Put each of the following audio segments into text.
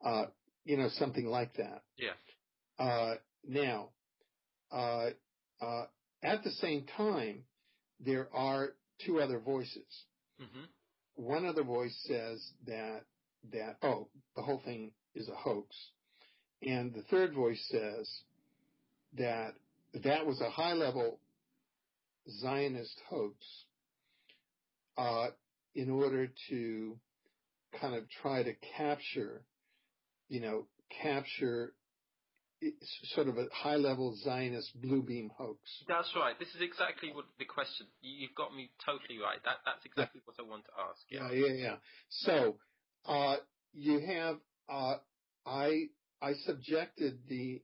something like that. Yeah. Now, at the same time, there are two other voices. Mm-hmm. One other voice says that the whole thing is a hoax. And the third voice says that was a high-level Zionist hoax in order to kind of try to capture sort of a high-level Zionist blue beam hoax. That's right. This is exactly what the question. You've got me totally right. That's exactly what I want to ask. Yeah. So, you have, I subjected the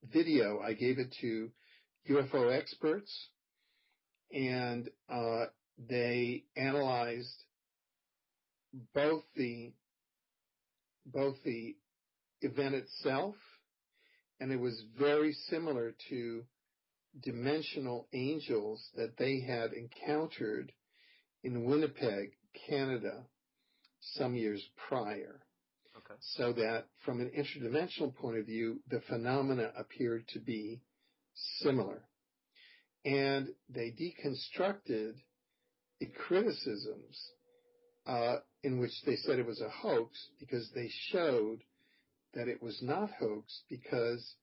video, I gave it to UFO experts, and they analyzed both the event itself, and it was very similar to dimensional angels that they had encountered in Winnipeg, Canada, some years prior. Okay. So that from an interdimensional point of view, the phenomena appeared to be similar. And they deconstructed the criticisms in which they said it was a hoax, because they showed that it was not hoax, because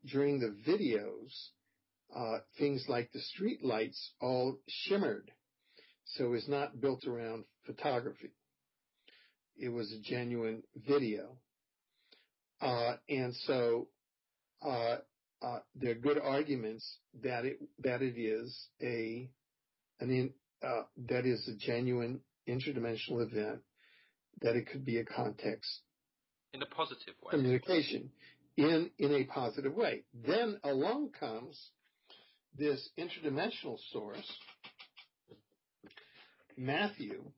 during the videos, things like the street lights all shimmered. So it was not built around photography. It was a genuine video. And so there are good arguments that it is a genuine interdimensional event, that it could be a context in a positive way, communication in a positive way. Then along comes this interdimensional source, Matthew,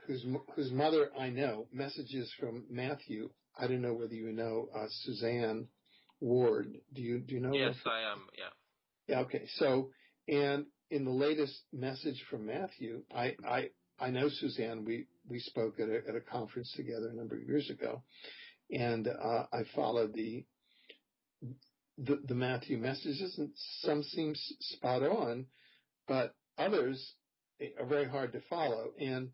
whose mother I know, messages from Matthew. I don't know whether you know Suzanne Ward. Do you know? Yes, I am. Yeah. Yeah. Okay. So, and in the latest message from Matthew, I know Suzanne. We spoke at a conference together a number of years ago, and I followed the Matthew messages, and some seem spot on, but others are very hard to follow. And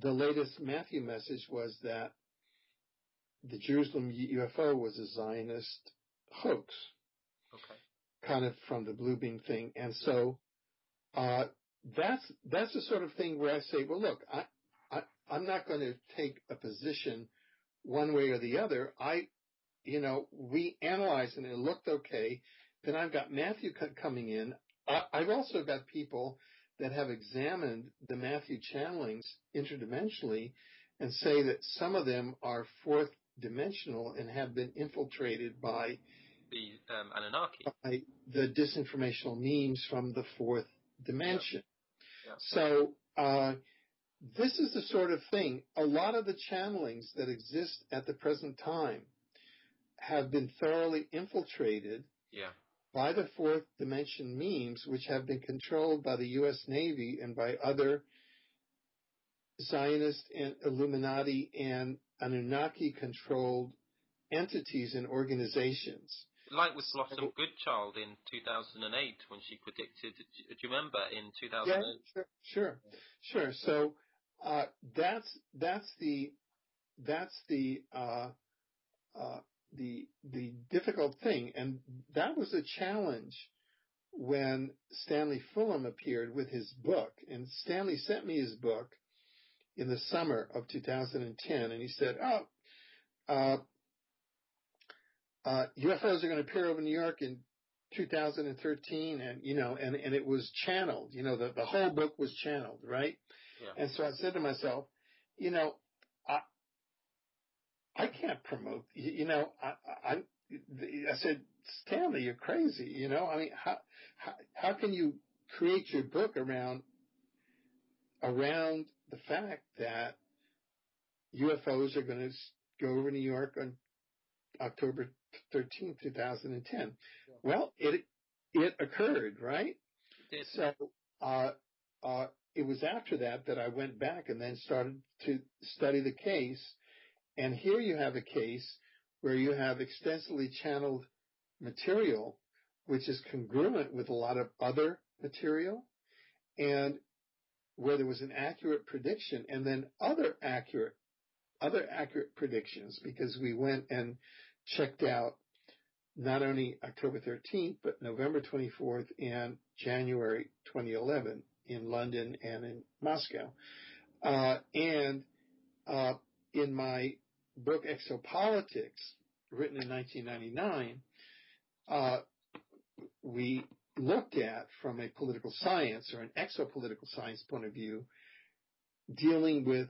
the latest Matthew message was that the Jerusalem UFO was a Zionist hoax. Okay. Kind of from the blue beam thing. And so that's the sort of thing where I say, well, look, I'm not going to take a position one way or the other. We analyzed and it looked okay. Then I've got Matthew coming in. I've also got people that have examined the Matthew channelings interdimensionally and say that some of them are fourth dimensional and have been infiltrated by the Anunnaki, by the disinformational memes from the fourth dimension. Yeah. So this is the sort of thing. A lot of the channelings that exist at the present time have been thoroughly infiltrated by the fourth dimension memes, which have been controlled by the U.S. Navy and by other Zionist and Illuminati and Anunnaki-controlled entities and organizations. Like with Blossom Goodchild in 2008, when she predicted. Do you remember in 2008? Yeah, sure. So that's the difficult thing, and that was a challenge when Stanley Fulham appeared with his book. And Stanley sent me his book in the summer of 2010, and he said, UFOs are going to appear over New York in 2013, and it was channeled. The whole book was channeled, right? Yeah. And so I said to myself, I can't promote. I said, Stanley, you're crazy. I mean, how can you create your book around the fact that UFOs are going to go over New York on October 13th, 2010. Yeah. Well, it occurred, right? It did. So, it was after that I went back and then started to study the case. And here you have a case where you have extensively channeled material, which is congruent with a lot of other material, and where there was an accurate prediction, and then other accurate predictions, because we went and checked out not only October 13th, but November 24th and January 2011 in London and in Moscow. In my book Exopolitics, written in 1999, we looked at, from a political science or an exopolitical science point of view, dealing with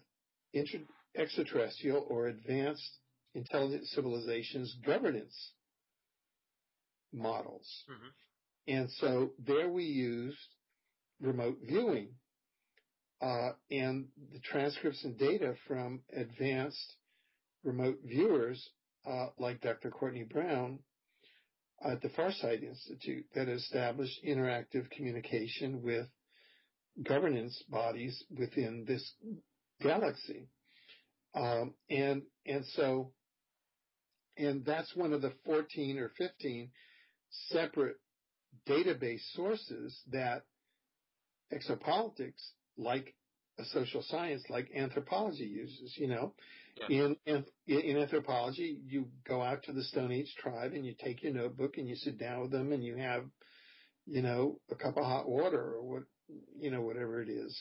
extraterrestrial or advanced intelligent civilizations governance models. Mm-hmm. And so there we used remote viewing and the transcripts and data from advanced remote viewers like Dr. Courtney Brown at the Farsight Institute, that established interactive communication with governance bodies within this galaxy. And that's one of the 14 or 15 separate database sources that exopolitics, like a social science like anthropology, uses. Yeah. In anthropology, you go out to the Stone Age tribe and you take your notebook and you sit down with them and you have, a cup of hot water or whatever it is,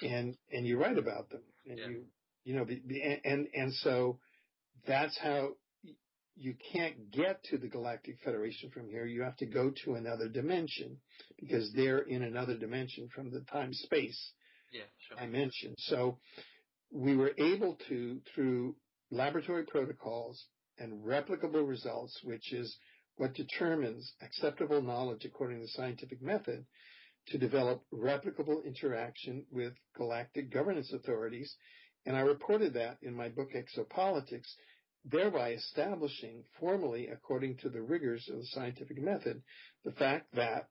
and you write about them, and and so that's how you can't get to the Galactic Federation from here. You have to go to another dimension, because they're in another dimension from the time-space dimension. So we were able to, through laboratory protocols and replicable results, which is what determines acceptable knowledge according to the scientific method, to develop replicable interaction with galactic governance authorities. And I reported that in my book Exopolitics, thereby establishing formally, according to the rigors of the scientific method, the fact that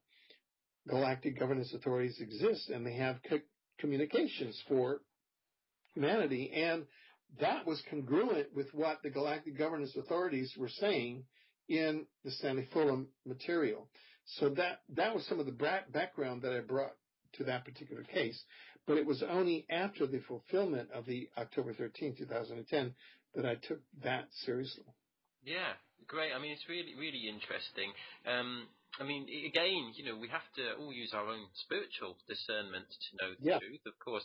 galactic governance authorities exist and they have communications for humanity. And that was congruent with what the galactic governance authorities were saying in the Stanley Fulham material. So that was some of the background that I brought to that particular case. But it was only after the fulfillment of the October 13, 2010, that I took that seriously. Yeah, great. I mean, it's really, really interesting. I mean, again, we have to all use our own spiritual discernment to know the truth, of course.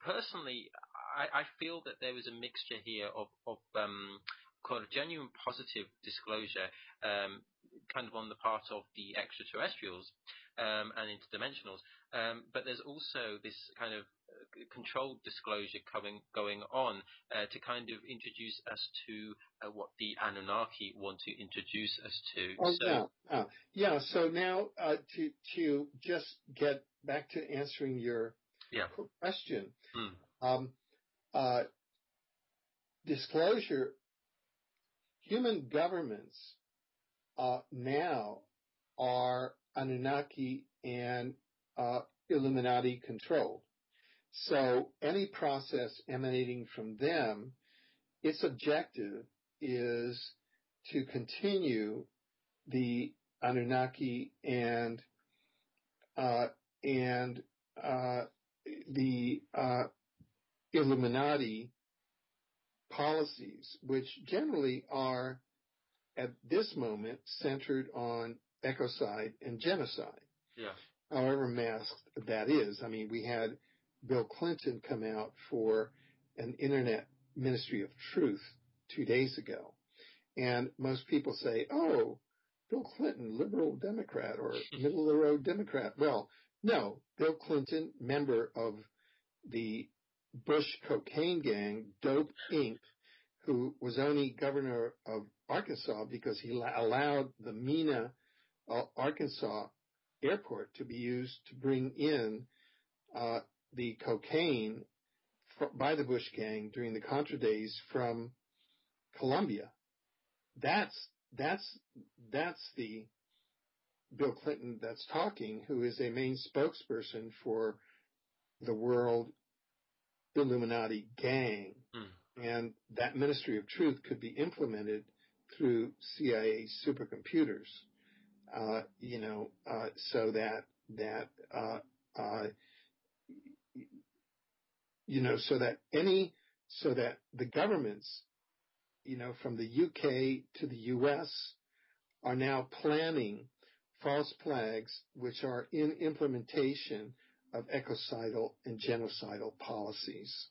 Personally, I feel that there is a mixture here of kind of genuine positive disclosure, kind of on the part of the extraterrestrials and interdimensionals, but there's also this kind of controlled disclosure going on to kind of introduce us to what the Anunnaki want to introduce us to. So now to just get back to answering your question, disclosure. Human governments now are Anunnaki and Illuminati controlled. So any process emanating from them, its objective is to continue the Anunnaki and the Illuminati policies, which generally are, at this moment, centered on ecocide and genocide. Yeah. However masked that is. I mean, we had Bill Clinton come out for an Internet Ministry of Truth 2 days ago. And most people say, oh, Bill Clinton, liberal Democrat or middle of the road Democrat. Well, no, Bill Clinton, member of the Bush cocaine gang, Dope Inc., who was only governor of Arkansas because he allowed the Mena, Arkansas airport to be used to bring in the cocaine by the Bush gang during the Contra days from Colombia. That's the Bill Clinton that's talking, who is a main spokesperson for the world Illuminati gang, and that Ministry of Truth could be implemented through CIA supercomputers, so that the governments, from the UK to the US are now planning false flags which are in implementation of ecocidal and genocidal policies.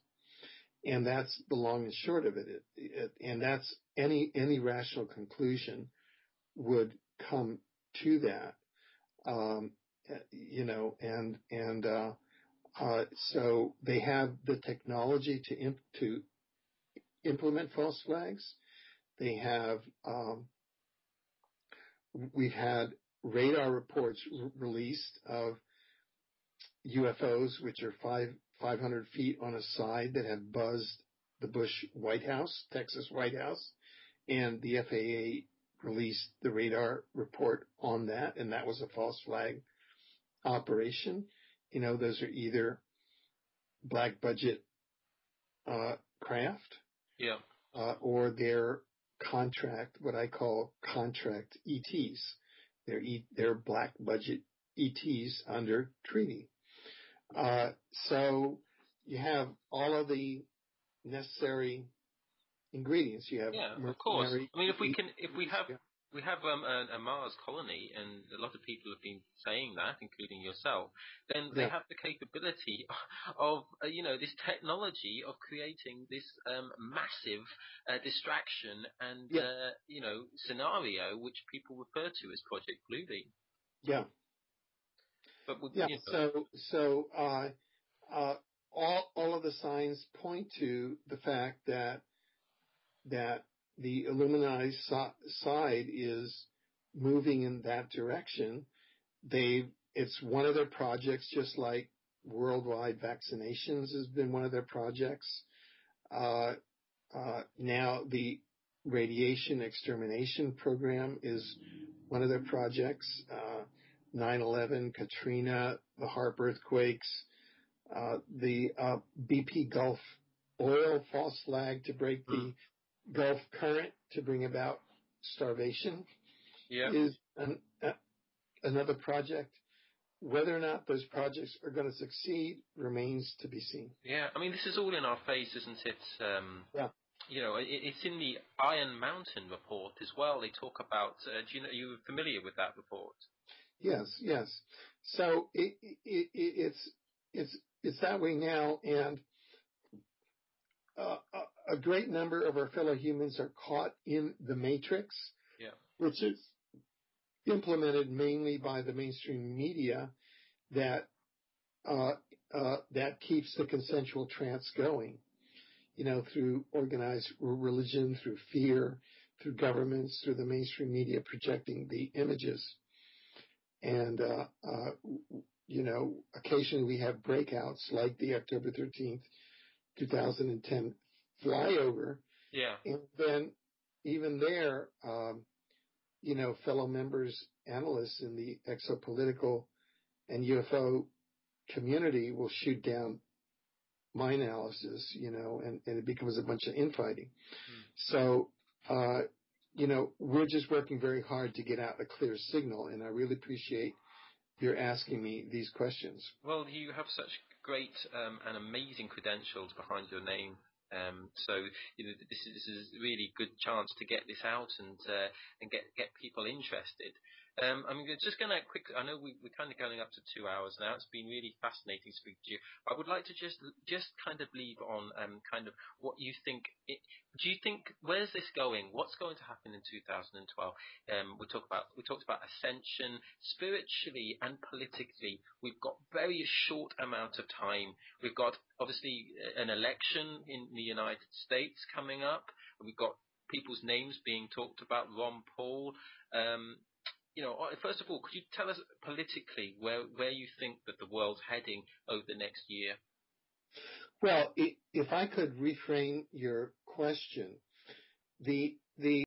And that's the long and short of it. And that's any rational conclusion would come to that. So they have the technology to implement false flags. They have, we've had radar reports released of UFOs, which are 500 feet on a side, that have buzzed the Bush White House, Texas White House, and the FAA released the radar report on that, and that was a false flag operation. Those are either black budget craft, or they're contract, what I call contract ETs. They're black budget ETs under treaty. So you have all of the necessary ingredients. You have of course. I mean, we have a Mars colony, and a lot of people have been saying that, including yourself. Then they have the capability of this technology of creating this massive distraction and scenario which people refer to as Project Bluebeam. Yeah. But all of the signs point to the fact that the Illuminati side is moving in that direction. It's one of their projects, just like worldwide vaccinations has been one of their projects. Now the radiation extermination program is one of their projects. 9/11, Katrina, the Harp earthquakes, the BP Gulf oil false flag to break the Gulf current to bring about starvation is another project. Whether or not those projects are going to succeed remains to be seen. Yeah, I mean, this is all in our face, isn't it? It's in the Iron Mountain report as well. They talk about. Are you familiar with that report? Yes. So it's that way now, and a great number of our fellow humans are caught in the matrix, which is implemented mainly by the mainstream media that keeps the consensual trance going, through organized religion, through fear, through governments, through the mainstream media projecting the images. And, occasionally we have breakouts like the October 13th, 2010 flyover. Yeah. And then even there, fellow members, analysts in the exopolitical and UFO community will shoot down my analysis, and it becomes a bunch of infighting. So, we're just working very hard to get out a clear signal, and I really appreciate your asking me these questions. Well, you have such great and amazing credentials behind your name. So this is a really good chance to get this out and get people interested. I'm just going to quickly. I know we're kind of going up to 2 hours now. It's been really fascinating to speak to you. I would like to just kind of leave on kind of what you think. Do you think, where's this going? What's going to happen in 2012? We talked about ascension spiritually and politically. We've got very short amount of time. We've got obviously an election in the United States coming up. We've got people's names being talked about. Ron Paul. First of all, could you tell us politically where you think that the world's heading over the next year? Well, if I could reframe your question, the